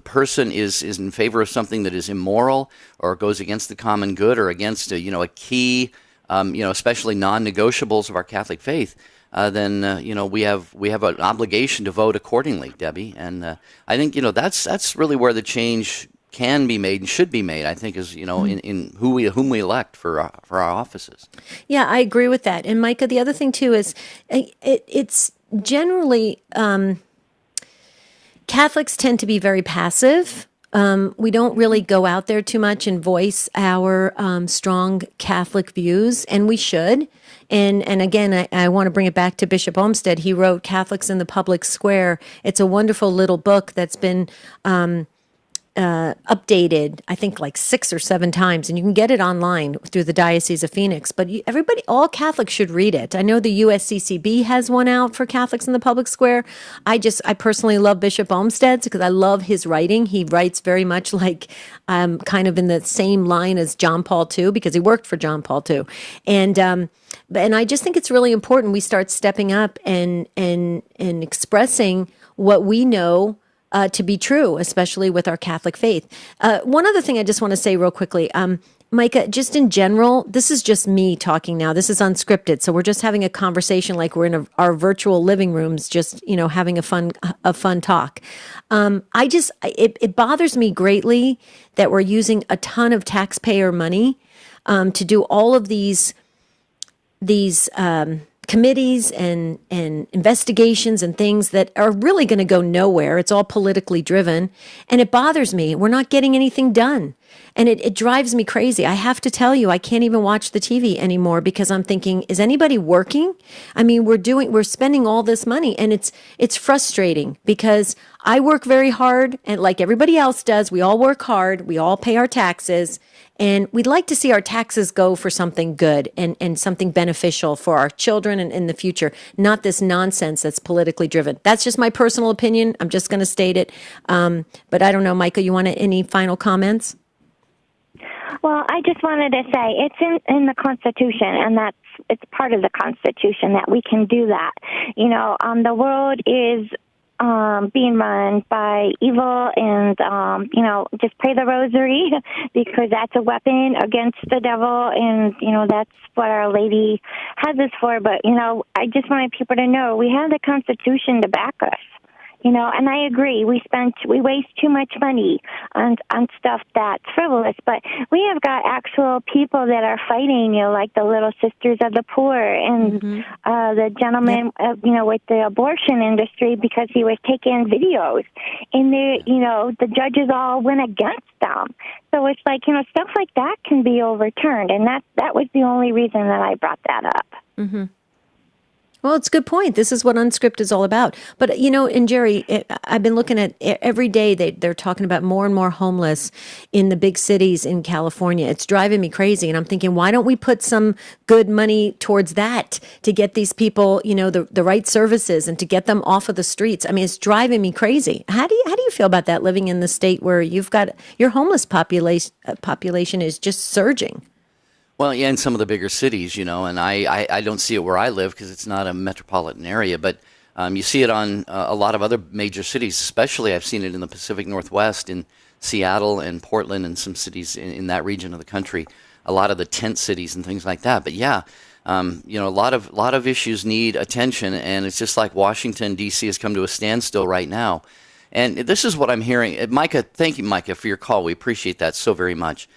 person is in favor of something that is immoral or goes against the common good or against a key, especially non-negotiables of our Catholic faith, then we have an obligation to vote accordingly, Debbie. And I think that's really where the change can be made and should be made. I think is in whom we elect for our offices. Yeah, I agree with that. And Micah, the other thing too is it's generally Catholics tend to be very passive. We don't really go out there too much and voice our strong Catholic views, and we should. And again, I want to bring it back to Bishop Olmsted. He wrote Catholics in the Public Square. It's a wonderful little book that's been updated, I think, like 6 or 7 times, and you can get it online through the Diocese of Phoenix. But all Catholics should read it. I know the USCCB has one out for Catholics in the Public Square. I personally love Bishop Olmsted's because I love his writing. He writes very much like kind of in the same line as John Paul II, because he worked for John Paul II. And I just think it's really important we start stepping up and expressing what we know to be true, especially with our Catholic faith. One other thing I just want to say real quickly, Micah, just in general, this is just me talking now. This is unscripted, so we're just having a conversation like we're in our virtual living rooms, just having a fun talk. It bothers me greatly that we're using a ton of taxpayer money to do all of these committees and investigations and things that are really going to go nowhere. It's all politically driven. And it bothers me. We're not getting anything done. And it drives me crazy. I have to tell you, I can't even watch the TV anymore because I'm thinking, is anybody working? I mean, we're spending all this money, and it's frustrating because I work very hard, and like everybody else does, we all work hard, we all pay our taxes, and we'd like to see our taxes go for something good and something beneficial for our children and in the future, not this nonsense that's politically driven. That's just my personal opinion. I'm just going to state it. But I don't know, Micah, you want any final comments? Well, I just wanted to say it's in the Constitution, and it's part of the Constitution that we can do that. The world is being run by evil, and just pray the rosary because that's a weapon against the devil, and that's what Our Lady has us for. But I just wanted people to know we have the Constitution to back us. And I agree. We waste too much money on stuff that's frivolous, but we have got actual people that are fighting, like the Little Sisters of the Poor and the gentleman, with the abortion industry because he was taking videos, and the judges all went against them. So it's like, stuff like that can be overturned, and that was the only reason that I brought that up. Mm-hmm. Well, it's a good point. This is what Unscripted is all about. But, and Jerry, I've been looking at every day they're talking about more and more homeless in the big cities in California. It's driving me crazy. And I'm thinking, why don't we put some good money towards that to get these people, the right services and to get them off of the streets? I mean, it's driving me crazy. How do you feel about that, living in the state where you've got your homeless population is just surging? Well, yeah, in some of the bigger cities, and I don't see it where I live because it's not a metropolitan area, but you see it on a lot of other major cities, especially I've seen it in the Pacific Northwest, in Seattle and Portland and some cities in that region of the country, a lot of the tent cities and things like that. But yeah, a lot of issues need attention, and it's just like Washington, D.C. has come to a standstill right now. And this is what I'm hearing. Micah, thank you, Micah, for your call. We appreciate that so very much.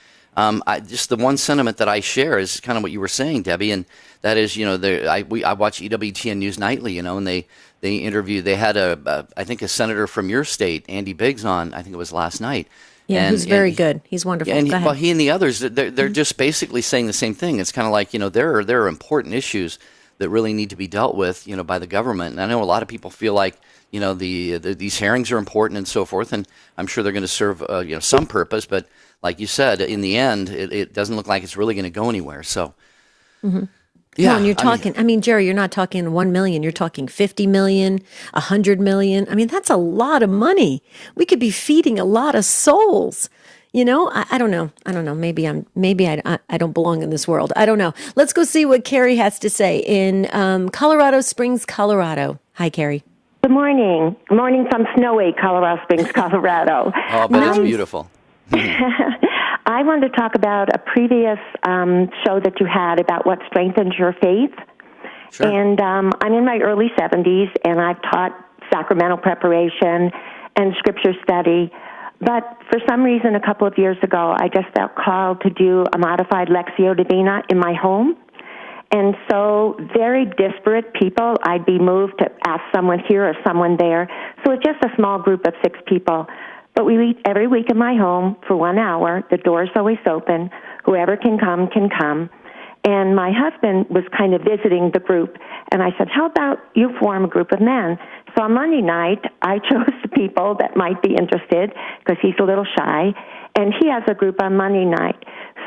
Just the one sentiment that I share is kind of what you were saying, Debbie, and that is, I watch EWTN News Nightly, and they interviewed, they had I think a senator from your state, Andy Biggs, on, I think it was last night. Yeah, he's very good. He's wonderful. And Go ahead. he and the others, they're just basically saying the same thing. It's kind of like, there are important issues that really need to be dealt with, by the government. And I know a lot of people feel like, these hearings are important and so forth, and I'm sure they're going to serve, some purpose, but like you said, in the end, it doesn't look like it's really going to go anywhere. So, Yeah, no, and you're talking, Jerry, you're not talking 1 million, you're talking 50 million, 100 million. I mean, that's a lot of money. We could be feeding a lot of souls. I don't know. Maybe I don't belong in this world. I don't know. Let's go see what Carrie has to say in Colorado Springs, Colorado. Hi, Carrie. Good morning. Good morning from snowy Colorado Springs, Colorado. Oh, but it's beautiful. I wanted to talk about a previous show that you had about what strengthens your faith. Sure. And I'm in my early 70s, and I've taught sacramental preparation and scripture study. But for some reason, a couple of years ago, I just felt called to do a modified Lectio Divina in my home. And so very disparate people, I'd be moved to ask someone here or someone there. So it's just a small group of 6 people. But we meet every week in my home for 1 hour. The door's always open. Whoever can come can come. And my husband was kind of visiting the group, and I said, how about you form a group of men? So on Monday night, I chose the people that might be interested, because he's a little shy, and he has a group on Monday night.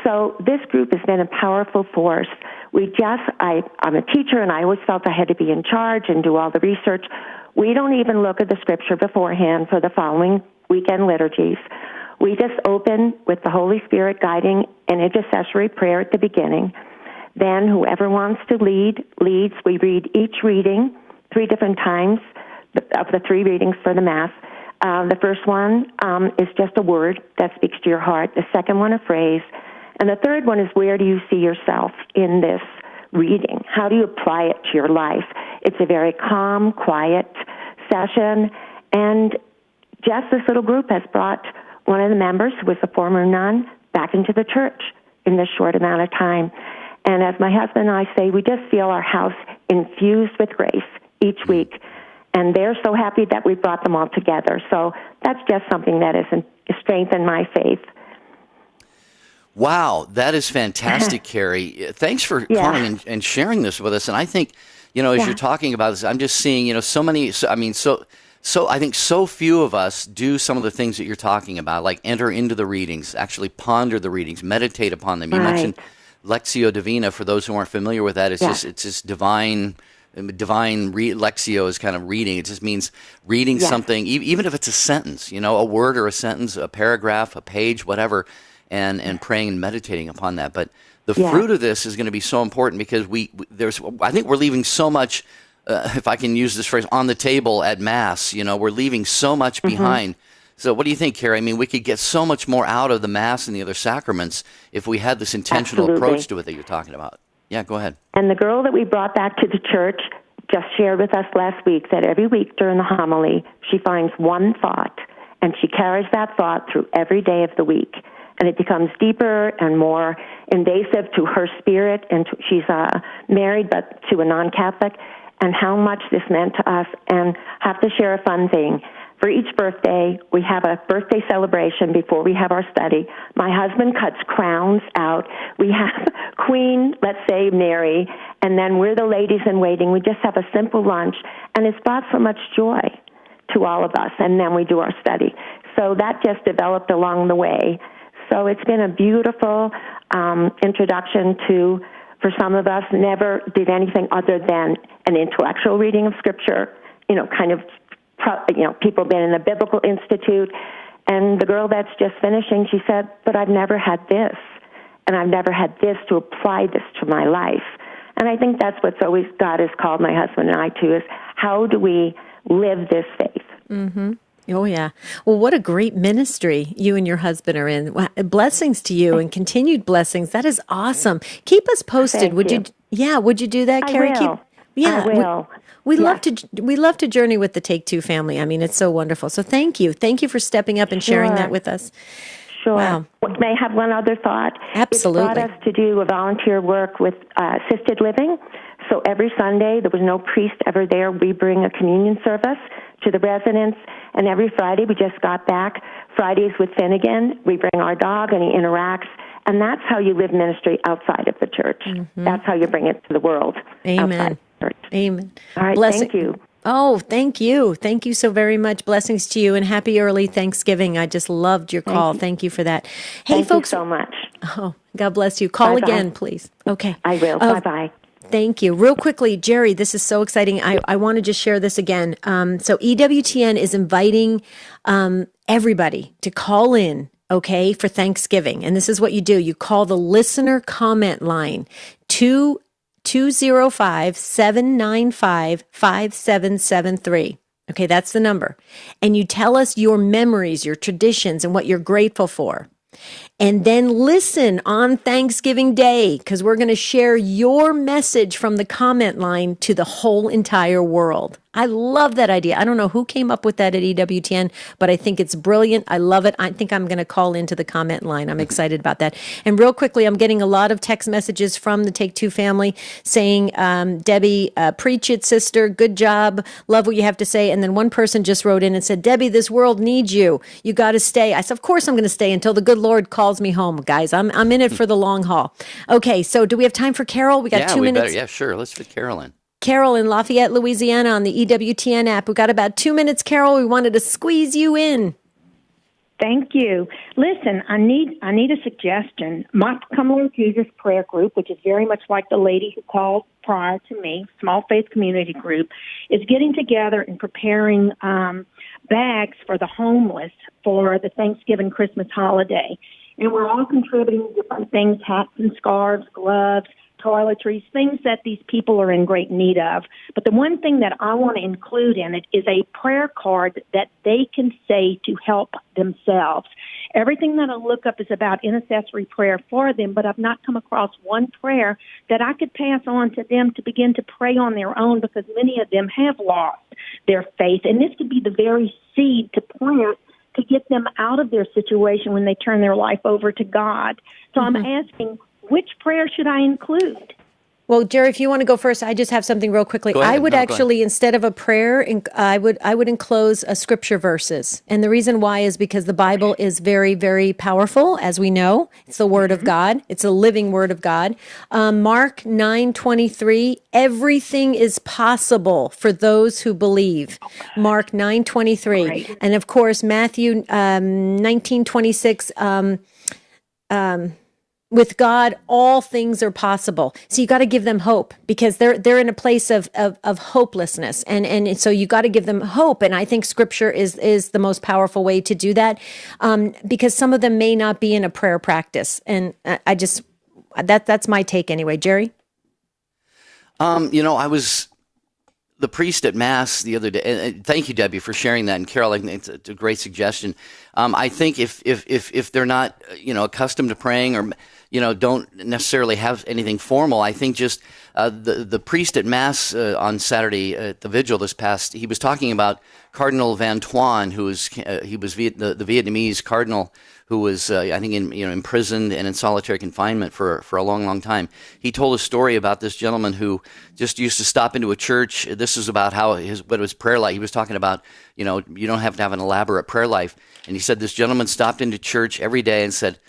So this group has been a powerful force. I'm a teacher, and I always felt I had to be in charge and do all the research. We don't even look at the scripture beforehand for the following weekend liturgies. We just open with the Holy Spirit guiding an intercessory prayer at the beginning. Then whoever wants to lead, leads. We read each reading 3 different times of the 3 readings for the Mass. The first one is just a word that speaks to your heart. The second one, a phrase. And the third one is, where do you see yourself in this reading? How do you apply it to your life? It's a very calm, quiet session. And just this little group has brought one of the members, who was a former nun, back into the church in this short amount of time. And as my husband and I say, we just feel our house infused with grace each week. And they're so happy that we brought them all together. So that's just something that has strengthened my faith. Wow, that is fantastic, Carrie. Thanks for calling and sharing this with us. And I think, as you're talking about this, I'm just seeing, so many, I think so few of us do some of the things that you're talking about, like enter into the readings, actually ponder the readings, meditate upon them. You mentioned Lectio Divina. For those who aren't familiar with that, it's just divine Lectio is kind of reading. It just means reading something, even if it's a sentence, a word or a sentence, a paragraph, a page, whatever, and praying and meditating upon that. But the fruit of this is going to be so important, because I think we're leaving so much, if I can use this phrase, on the table at Mass. We're leaving so much behind. So what do you think, Carrie? I mean, we could get so much more out of the Mass and the other sacraments if we had this intentional approach to it that you're talking about. Yeah, go ahead. And the girl that we brought back to the church just shared with us last week that every week during the homily, she finds one thought, and she carries that thought through every day of the week. And it becomes deeper and more invasive to her spirit, and she's married but to a non-Catholic, and how much this meant to us. And have to share a fun thing. For each birthday, we have a birthday celebration before we have our study. My husband cuts crowns out. We have Queen, let's say Mary, and then we're the ladies in waiting. We just have a simple lunch, and it's brought so much joy to all of us, and then we do our study. So that just developed along the way. So it's been a beautiful introduction to, for some of us, never did anything other than an intellectual reading of Scripture, people been in the Biblical Institute. And the girl that's just finishing, she said, but I've never had this. And I've never had this to apply this to my life. And I think that's what's always God has called my husband and I to, is how do we live this faith? Mm-hmm. Oh, yeah. Well, what a great ministry you and your husband are in. Blessings to you and continued blessings. That is awesome. Keep us posted. Would you? Would you do that, Carrie? I will. We love to journey with the Take Two family. I mean, it's so wonderful. So thank you for stepping up and sharing that with us. Sure. Wow. May I have one other thought? Absolutely. It brought us to do a volunteer work with assisted living. So every Sunday, there was no priest ever there. We bring a communion service to the residents. And every Friday, we just got back. Fridays with Finnegan, we bring our dog and he interacts. And that's how you live ministry outside of the church. Mm-hmm. That's how you bring it to the world. Amen. Amen. All right, thank you. Oh, thank you. Thank you so very much. Blessings to you and happy early Thanksgiving. I just loved your call. Thank you for that. Hey, thank folks. You so much. Oh, God bless you. Call Bye-bye. again, please. Okay. I will. Bye-bye. Thank you. Real quickly, Jerry, this is so exciting. I want to just share this again. So EWTN is inviting everybody to call in, okay, for Thanksgiving. And this is what you do. You call the listener comment line 205-795-5773. Okay, that's the number. And you tell us your memories, your traditions, and what you're grateful for. and then listen on Thanksgiving Day, because we're going to share your message from the comment line to the whole entire world. I love that idea. I don't know who came up with that at EWTN, but I think it's brilliant. I love it. I think I'm going to call into the comment line. I'm excited about that. And real quickly, I'm getting a lot of text messages from the Take Two family saying, Debbie, preach it, sister. Good job. Love what you have to say. And then one person just wrote in and said, Debbie, this world needs you. You got to stay. I said, of course I'm going to stay until the good Lord calls me home, guys. I'm in it for the long haul. Okay, so do we have time for Carol? We got 2 minutes. Better. Yeah, sure. Let's fit Carol in. Carol in Lafayette, Louisiana on the EWTN app. We got about 2 minutes, Carol. We wanted to squeeze you in. Thank you. Listen, I need a suggestion. My Come Lord Jesus prayer group, which is very much like the lady who called prior to me, Small Faith Community Group, is getting together and preparing bags for the homeless for the Thanksgiving Christmas holiday. And we're all contributing different things, hats and scarves, gloves, toiletries, things that these people are in great need of. But the one thing that I want to include in it is a prayer card that they can say to help themselves. Everything that I look up is about intercessory prayer for them, but I've not come across one prayer that I could pass on to them to begin to pray on their own, because many of them have lost their faith. And this could be the very seed to plant to get them out of their situation when they turn their life over to God. So I'm asking, which prayer should I include? Well, Jerry, if you want to go first, I just have something real quickly. Go ahead. I would actually, instead of a prayer, I would enclose scripture verses. And the reason why is because the Bible is very, very powerful, as we know. It's the Word of God. It's a living Word of God. Mark 9:23, everything is possible for those who believe. Mark 9:23. Right. And of course, Matthew 19:26, with God, all things are possible. So you got to give them hope, because they're in a place of hopelessness. And so you got to give them hope. And I think scripture is the most powerful way to do that, because some of them may not be in a prayer practice. And that's my take anyway. Jerry? I was the priest at Mass the other day. And thank you, Debbie, for sharing that. And Carol, I think it's a great suggestion. I think if they're not, accustomed to praying, or don't necessarily have anything formal, I think just the priest at Mass on Saturday at the vigil he was talking about Cardinal Van Thuan, who was the Vietnamese cardinal who was I think imprisoned and in solitary confinement for a long, long time. He told a story about this gentleman who just used to stop into a church. This is about what his prayer life. He was talking about you don't have to have an elaborate prayer life, and he said this gentleman stopped into church every day and said,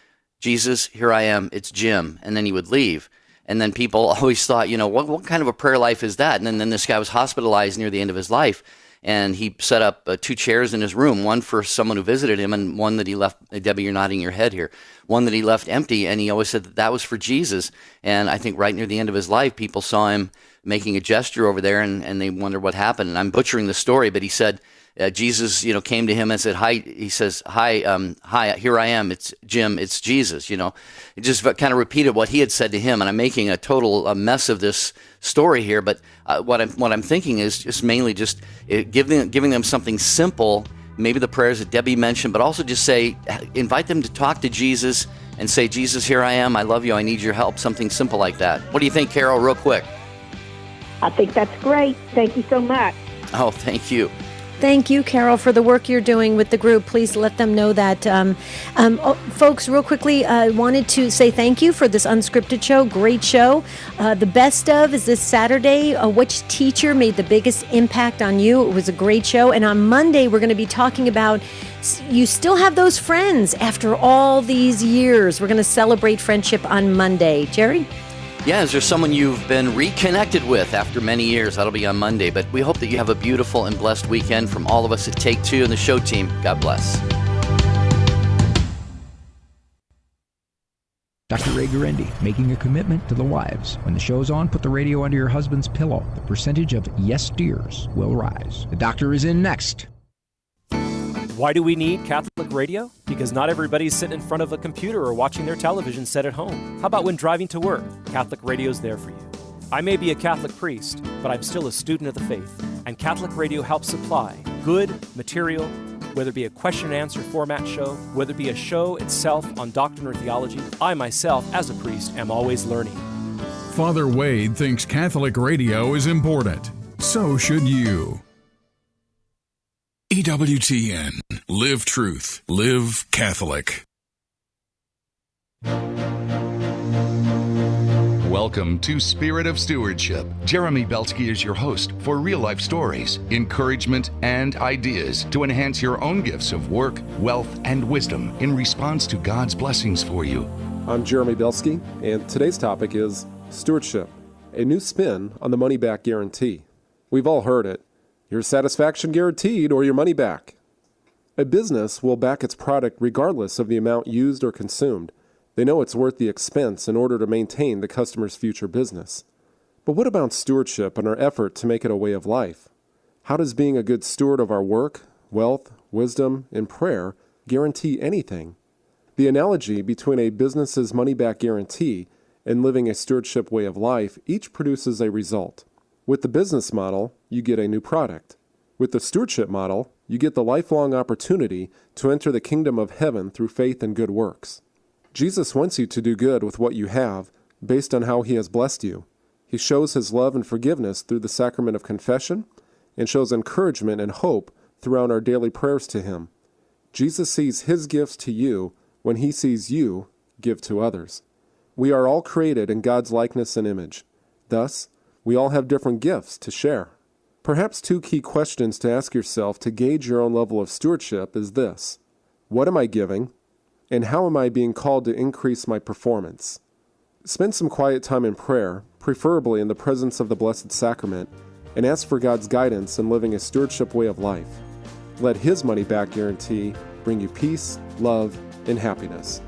Jesus, here I am, it's Jim. And then he would leave. And then people always thought, what kind of a prayer life is that? And then this guy was hospitalized near the end of his life. And he set up 2 chairs in his room, one for someone who visited him and one that he left. Debbie, you're nodding your head here. One that he left empty. And he always said that was for Jesus. And I think right near the end of his life, people saw him making a gesture over there and they wondered what happened. And I'm butchering the story, but he said, Jesus, came to him and said, hi. He says, hi, here I am. It's Jim. It's Jesus. He just kind of repeated what he had said to him. And I'm making a total mess of this story here. But what I'm thinking is just mainly just giving them something simple, maybe the prayers that Debbie mentioned, but also just invite them to talk to Jesus and say, Jesus, here I am. I love you. I need your help. Something simple like that. What do you think, Carol, real quick? I think that's great. Thank you so much. Oh, thank you. Thank you, Carol, for the work you're doing with the group. Please let them know that. Folks, real quickly, I wanted to say thank you for this Unscripted show. Great show. The best of is this Saturday. Which teacher made the biggest impact on you? It was a great show. And on Monday, we're going to be talking about you still have those friends after all these years. We're going to celebrate friendship on Monday. Jerry? Yeah, is there someone you've been reconnected with after many years? That'll be on Monday. But we hope that you have a beautiful and blessed weekend from all of us at Take Two and the show team. God bless. Dr. Ray Gurendi, making a commitment to the wives. When the show's on, put the radio under your husband's pillow. The percentage of yes dears will rise. The doctor is in next. Why do we need Catholic radio? Because not everybody's sitting in front of a computer or watching their television set at home. How about when driving to work? Catholic radio's there for you. I may be a Catholic priest, but I'm still a student of the faith, and Catholic radio helps supply good material, Whether it be a question and answer format show, whether it be a show itself on doctrine or theology, I myself, as a priest, am always learning. Father Wade thinks Catholic radio is important. So should you. EWTN. Live truth. Live Catholic. Welcome to Spirit of Stewardship. Jeremy Belsky is your host for real-life stories, encouragement, and ideas to enhance your own gifts of work, wealth, and wisdom in response to God's blessings for you. I'm Jeremy Belsky, and today's topic is stewardship, a new spin on the money-back guarantee. We've all heard it. Your satisfaction guaranteed or your money back. A business will back its product regardless of the amount used or consumed. They know it's worth the expense in order to maintain the customer's future business. But what about stewardship and our effort to make it a way of life? How does being a good steward of our work, wealth, wisdom, and prayer guarantee anything? The analogy between a business's money-back guarantee and living a stewardship way of life each produces a result. With the business model, you get a new product. With the stewardship model, you get the lifelong opportunity to enter the kingdom of heaven through faith and good works. Jesus wants you to do good with what you have based on how he has blessed you. He shows his love and forgiveness through the sacrament of confession and shows encouragement and hope throughout our daily prayers to him. Jesus sees his gifts to you when he sees you give to others. We are all created in God's likeness and image. Thus, we all have different gifts to share. Perhaps two key questions to ask yourself to gauge your own level of stewardship is this: what am I giving? And how am I being called to increase my performance? Spend some quiet time in prayer, preferably in the presence of the Blessed Sacrament, and ask for God's guidance in living a stewardship way of life. Let his money-back guarantee bring you peace, love, and happiness.